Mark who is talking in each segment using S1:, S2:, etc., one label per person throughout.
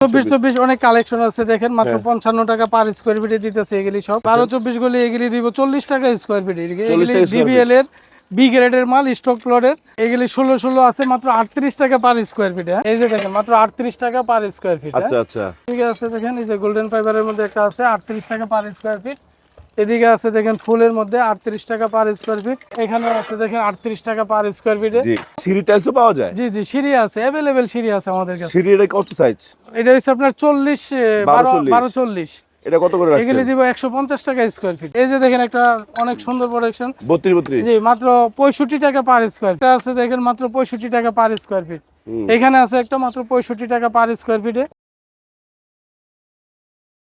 S1: 24 অনেক কালেকশন আছে দেখেন, মাত্র 55 টাকা পার স্কয়ার ফিটে দিতেছে এগুলি সব। 12-24 গুলি এগুলি দিব 40 টাকা স্কয়ার ফিট। এগুলি ডিবিএল এর বি গ্রেডের মাল, স্টক প্লটের। এগুলি 16 আছে মাত্র 38 টাকা পার স্কয়ার ফিট। এই যে দেখেন মাত্র 38 টাকা পার স্কয়ার ফিট।
S2: আচ্ছা আচ্ছা,
S1: ঠিক আছে, দেখেন এই যে গোল্ডেন ফাইবারের মধ্যে একটা আছে 38 টাকা পার স্কয়ার ফিট। এদিকে আছে দেখেন ফুলের মধ্যে 38 টাকা পার স্কয়ার ফিট। এখানে আছে দেখেন 38 টাকা পার স্কয়ার ফিট।
S2: জি সিঁড়ি টাইলসও পাওয়া যায়?
S1: জি জি, সিঁড়ি আছে, अवेलेबल সিঁড়ি আছে আমাদের কাছে।
S2: সিঁড়ি এটা কত সাইজ?
S1: এটা হচ্ছে আপনার 40 12 40।
S2: এটা কত করে রাখছেন?
S1: এগুলি দিব 150 টাকা স্কয়ার ফিট। এই যে দেখেন একটা অনেক সুন্দর প্রোডাকশন
S2: 32
S1: জি, মাত্র 65 টাকা পার স্কয়ার ফিট। এটা আছে দেখেন মাত্র 65 টাকা পার স্কয়ার ফিট। এখানে আছে একটা মাত্র 65 টাকা পার স্কয়ার ফিটে।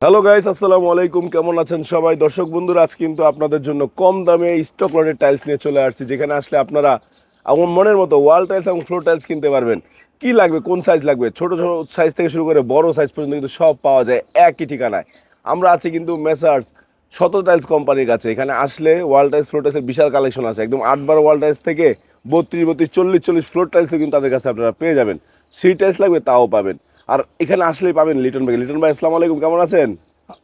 S2: হ্যালো গাইস, আসসালামু আলাইকুম। কেমন আছেন সবাই? দর্শক বন্ধুরা, আজ কিন্তু আপনাদের জন্য কম দামে স্টক লটের টাইলস নিয়ে চলে আসছি, যেখানে আসলে আপনারা আমার মনের মতো ওয়াল টাইলস এবং ফ্লোর টাইলস কিনতে পারবেন। কি লাগবে, কোন সাইজ লাগবে, ছোট ছোট সাইজ থেকে শুরু করে বড় সাইজ পর্যন্ত কিন্তু সব পাওয়া যায় একই ঠিকানায়। আমরা আছি কিন্তু মেসার্স শত টাইলস কোম্পানির কাছে। এখানে আসলে ওয়াল টাইলস ফ্লোর টাইলসের বিশাল কালেকশন আছে, একদম 8-12 ওয়াল টাইলস থেকে 32 40 ফ্লোর টাইলসও কিন্তু তাদের কাছে আপনারা পেয়ে যাবেন। সেই টাইলস লাগবে তাও পাবেন। আর এখানে আসলেই পাবেন লিটন ভাই। লিটন ভাই, আসসালামু আলাইকুম, কেমন আছেন?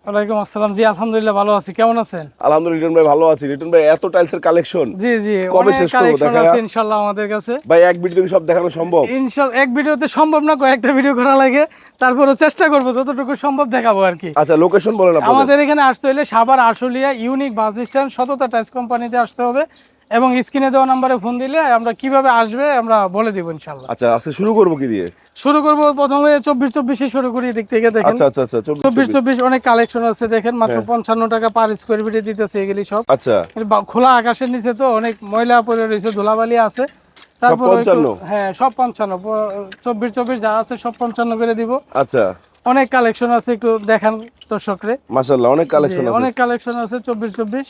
S1: ওয়ালাইকুম আসসালাম। জি আলহামদুলিল্লাহ ভালো আছি, কেমন আছেন?
S2: আলহামদুলিল্লাহ লিটন ভাই, ভালো আছি। লিটন ভাই, এত টাইলসের কালেকশন
S1: জি জি,
S2: কবে শেষ করব দেখা?
S1: ইনশাআল্লাহ আমাদের কাছে
S2: ভাই এক ভিডিওতে সব দেখানো সম্ভব?
S1: ইনশাআল্লাহ এক ভিডিওতে সম্ভব না, কয়েকটা ভিডিও করা লাগে, তারপরে চেষ্টা করব যতটুকু সম্ভব দেখাবো আর কি।
S2: আচ্ছা, লোকেশন বলেন আপনাদের।
S1: আমাদের এখানে আসতে হলে Savar Ashulia unique bus stand সততা টাইলস কোম্পানিতে আসতে হবে, এবং স্ক্রিনে দেওয়া নম্বরে ফোন দিলে আমরা কিভাবে আসবে আমরা বলে দেব ইনশাআল্লাহ।
S2: আচ্ছা, আজকে শুরু করব কি দিয়ে?
S1: শুরু করব প্রথমে 24 শুরু করি দিক থেকে দেখেন।
S2: আচ্ছা আচ্ছা আচ্ছা,
S1: 24 অনেক কালেকশন আছে দেখেন, মাত্র 55 টাকা পার স্কয়ার ফিটে দিতেছে এগুলি সব।
S2: আচ্ছা,
S1: খোলা আকাশের নিচে তো অনেক ময়লা পড়ে রয়েছে, ধুলাবালি আছে, তারপর হ্যাঁ সব 55 24 যা আছে সব 55 করে দিব।
S2: আচ্ছা,
S1: অনেক কালেকশন আছে, একটু দেখান দর্শকরে।
S2: মাশাআল্লাহ, অনেক কালেকশন আছে,
S1: অনেক কালেকশন আছে 24।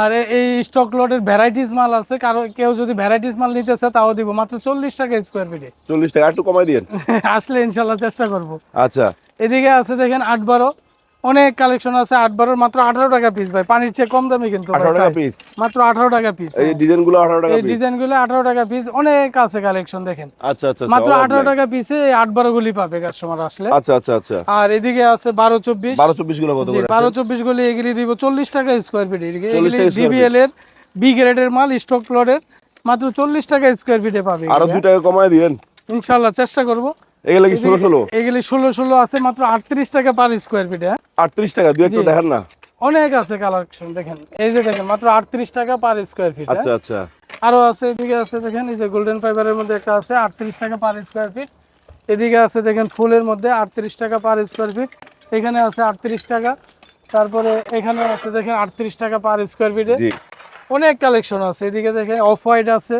S1: আর এই স্টক লটের ভ্যারাইটিস মাল আছে, কারো কেউ যদি ভ্যারাইটিস মাল নিতে চায় তাও দিব মাত্র 40 টাকা স্কয়ার ফিটে।
S2: 40 টাকা একটু কমাই দিন।
S1: আসলে ইনশাআল্লাহ চেষ্টা করব।
S2: আচ্ছা,
S1: এদিকে আছে দেখেন 8-12 অনেক কালেকশন আছে। 8-12 মাত্র 18 টাকা পিস ভাই, পানির চেয়ে কম দামে কিন্তু
S2: 18 টাকা পিস,
S1: মাত্র 18 টাকা পিস।
S2: এই ডিজাইনগুলো 18 টাকা
S1: এই
S2: পিস,
S1: ডিজাইনগুলো 18 টাকা পিস, অনেক আছে কালেকশন দেখেন।
S2: আচ্ছা আচ্ছা,
S1: মাত্র 18 টাকা পিসে 8-12 গুলি পাবে কাস্টমার আসলে।
S2: আচ্ছা আচ্ছা আচ্ছা।
S1: আর এদিকে আছে 12-24
S2: গুলো কত করে?
S1: 12-24 গুলি এগুলি দিব 40 টাকা স্কয়ার ফিট। এগুলি ডিবিএল এর বি গ্রেডের মাল, স্টক প্লটের, মাত্র 40 টাকা স্কয়ার ফিটে পাবে।
S2: আরো 2 টাকা কমায় দিবেন
S1: ইনশাআল্লাহ, চেষ্টা করব।
S2: এগুলা কি 16?
S1: এগুলি 16 আছে মাত্র 38 টাকা পার স্কয়ার ফিটে।
S2: 38 টাকা, দুই একটা দেখেন না?
S1: অনেক আছে কালেকশন দেখেন, এই যে দেখেন মাত্র 38 টাকা পার স্কয়ার ফিট।
S2: আচ্ছা আচ্ছা,
S1: আরো আছে, এদিকে আছে দেখেন এই যে গোল্ডেন ফাইবারের মধ্যে একটা আছে 38 টাকা পার স্কয়ার ফিট। এদিকে আছে দেখেন ফুলের মধ্যে 38 টাকা পার স্কয়ার ফিট। এখানে আছে 38 টাকা, তারপরে এখানে আছে দেখেন 38 টাকা পার স্কয়ার ফিটে।
S2: জি,
S1: অনেক কালেকশন আছে। এদিকে দেখেন অফ হোয়াইট আছে,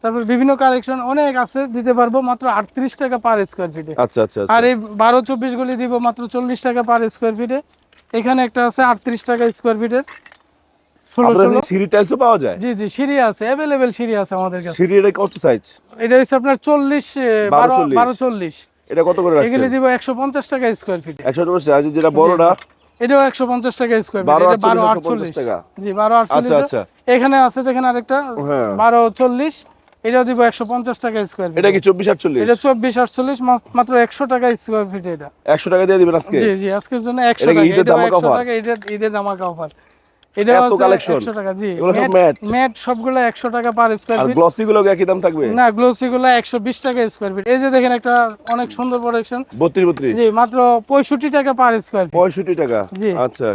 S1: তারপর বিভিন্ন কালেকশন অনেক আছে, দিতে পারবো মাত্র 38 টাকা পার স্কয়ার ফিটে।
S2: আচ্ছা আচ্ছা।
S1: আর এই 12-24 গুলি দিব মাত্র 40 টাকা পার স্কয়ার ফিটে। এখানে একটা আছে 38 টাকা স্কয়ার ফিটের 16
S2: সিঁড়ি টাইলসও পাওয়া যায়?
S1: জি জি, সিঁড়ি আছে, अवेलेबल সিঁড়ি আছে আমাদের কাছে।
S2: সিঁড়ি এটা কত সাইজ?
S1: এটা হচ্ছে আপনার 40 12 40।
S2: এটা কত করে রাখছেন?
S1: এগুলি দিব 150 টাকা স্কয়ার ফিটে।
S2: 150 টাকা, যেটা বড়টা
S1: এটাও 150 টাকা স্কয়ার ফিট। এটা 12 48 টাকা। জি 12 48।
S2: আচ্ছা আচ্ছা,
S1: এখানে আছে দেখেন আরেকটা 12 40, এটাও দিব 150 টাকা স্কয়ার ফিট।
S2: এটা কি 24 48?
S1: এটা 24 48 মাত্র 100 টাকা স্কয়ার ফিট। এটা
S2: 100 টাকা দিয়ে দিবেন আজকে?
S1: জি জি, আজকের জন্য 100 টাকা।
S2: এটা 100 টাকা,
S1: এটা ঈদের ধামাকা অফার। এটা আছে 100 টাকা। জি,
S2: এগুলো সব ম্যাট
S1: সবগুলো 100 টাকা পার স্কয়ার ফিট।
S2: আর গ্লসি গুলো কি একই দাম থাকবে?
S1: না, গ্লোসি গুলো 120 টাকা স্কয়ার ফিট। এই যে দেখেন একটা অনেক সুন্দর প্রোডাকশন
S2: 32
S1: জি, মাত্র 65 টাকা পার স্কয়ার ফিট।
S2: 65 টাকা, আচ্ছা।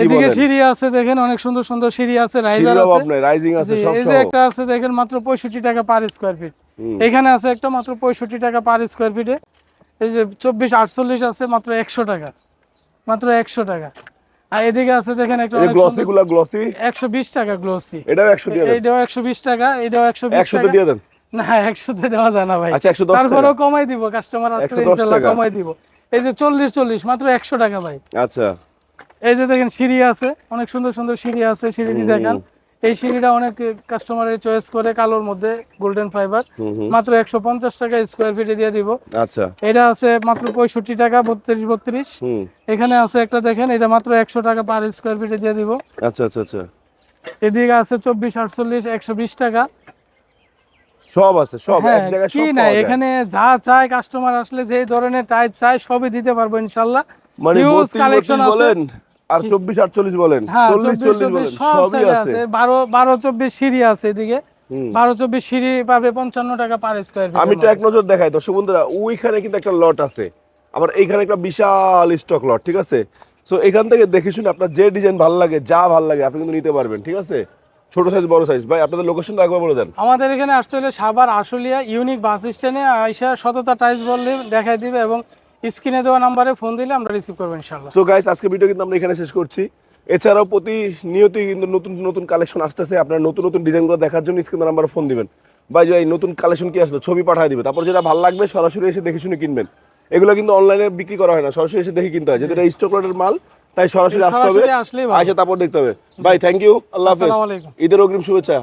S1: এদিকে সিঁড়ি আছে দেখেন, অনেক সুন্দর সুন্দর সিঁড়ি আছে, রাইজার আছে,
S2: রাইজিং আছে সব সব।
S1: এই যে একটা আছে দেখেন মাত্র 65 টাকা পার স্কয়ার ফিট। এখানে আছে একটা মাত্র 65 টাকা পার স্কয়ার ফিটে। এই যে 24 48 আছে মাত্র 100 টাকা, মাত্র 100 টাকা। আর এদিকে আছে দেখেন একটা অনেক
S2: গ্লসি গুলো, গ্লসি
S1: 120 টাকা গ্লসি।
S2: এটাও 100 দিয়ে দেন।
S1: এটাও 120 টাকা, এটাও 120
S2: 100
S1: টাকা।
S2: তে দিয়ে দেন।
S1: না 100 তে দেওয়া যায় না ভাই।
S2: আচ্ছা 110 টাকা,
S1: তারপরেও কমাই দিব, কাস্টমার আসলে ইনশাআল্লাহ কমাই দিব। এই যে 40 মাত্র 100 টাকা ভাই।
S2: আচ্ছা,
S1: এই যে দেখেন সিঁড়ি আছে, অনেক সুন্দর সুন্দর সিঁড়ি আছে, সিঁড়িটি দেখেন। এই সিঁড়িটা অনেক কাস্টমারের চয়েস করে, কালোর মধ্যে গোল্ডেন ফাইবার, মাত্র 150 টাকা স্কয়ার ফিটে দিয়ে দিব।
S2: আচ্ছা,
S1: এটা আছে মাত্র 65 টাকা 32 এখানে আছে একটা দেখেন, এটা মাত্র 100 টাকা পার স্কয়ার ফিটে দিয়ে দিব।
S2: আচ্ছা আচ্ছা আচ্ছা।
S1: এদিকে আছে 24 48 120 টাকা
S2: সব আছে, সব
S1: হ্যাঁ,
S2: এক জায়গায়
S1: কি
S2: সব
S1: না
S2: পাওয়া যায়।
S1: এখানে যা চায় কাস্টমার আসলে যে ধরনের টাইপ চায় সবই দিতে পারবো ইনশাল্লাহ।
S2: মানে
S1: হিউজ
S2: 32
S1: কালেকশন
S2: 32
S1: আছে।
S2: বলেন আর 24 48 বলেন,
S1: হ্যাঁ
S2: 40
S1: 24
S2: 40 বলেন,
S1: সব
S2: সবই
S1: সাইজ
S2: আছে।
S1: আছে। 12 24 সিঁড়ি আছে এদিকে।
S2: হুম।
S1: 12 24 সিঁড়ি পাবে 55 টাকা পার স্কয়ার ফিট।
S2: আমি তো এক নজর দেখাই দর্শক বন্ধুরা, ওইখানে কিন্তু একটা লট আছে, আবার এইখানে একটা বিশাল স্টক লট, ঠিক আছে। সো এখান থেকে দেখে শুনে আপনার যে ডিজাইন ভালো লাগে, যা ভালো লাগে আপনি কিন্তু নিতে পারবেন, ঠিক আছে। ছোট সাইজ বড় সাইজ, ভাই আপনাদের লোকেশনটা একবার বলে দেন।
S1: আমাদের এখানে আসতে হলে সাভার আশুলিয়া ইউনিক বাস স্ট্যান্ডে আইসা সততা টাইলস বললে দেখাই দিবে এবং স্ক্রিনে দেওয়া নাম্বারে ফোন দিলে আমরা রিসিভ করবো ইনশাল্লাহ।
S2: সো গাইস, আজকে ভিডিও কিন্তু আমরা এখানে শেষ করছি। এছাড়াও প্রতিনিয়তই কিন্তু নতুন নতুন কালেকশন আসতেছে, আপনার নতুন নতুন ডিজাইনগুলো দেখার জন্য স্ক্রিনের নাম্বারে ফোন দিবেন। ভাই এই নতুন কালেকশন কি আসলো ছবি পাঠিয়ে দিবে, তারপর যেটা ভালো লাগবে সরাসরি এসে দেখে শুনে কিনবেন। এগুলো কিন্তু অনলাইনে বিক্রি করা হয় না, সরাসরি এসে দেখে কিনতে হয়, যেহেতু এটা স্টক লটের মাল, তাই সরাসরি আসতে হবে,
S1: সরাসরি আসলেই ভালো।
S2: আইসা তারপর দেখতে হবে। ভাই থ্যাংক ইউ, আল্লাহ হাফেজ,
S1: আসসালামু আলাইকুম।
S2: ঈদের অগ্রিম শুভেচ্ছা।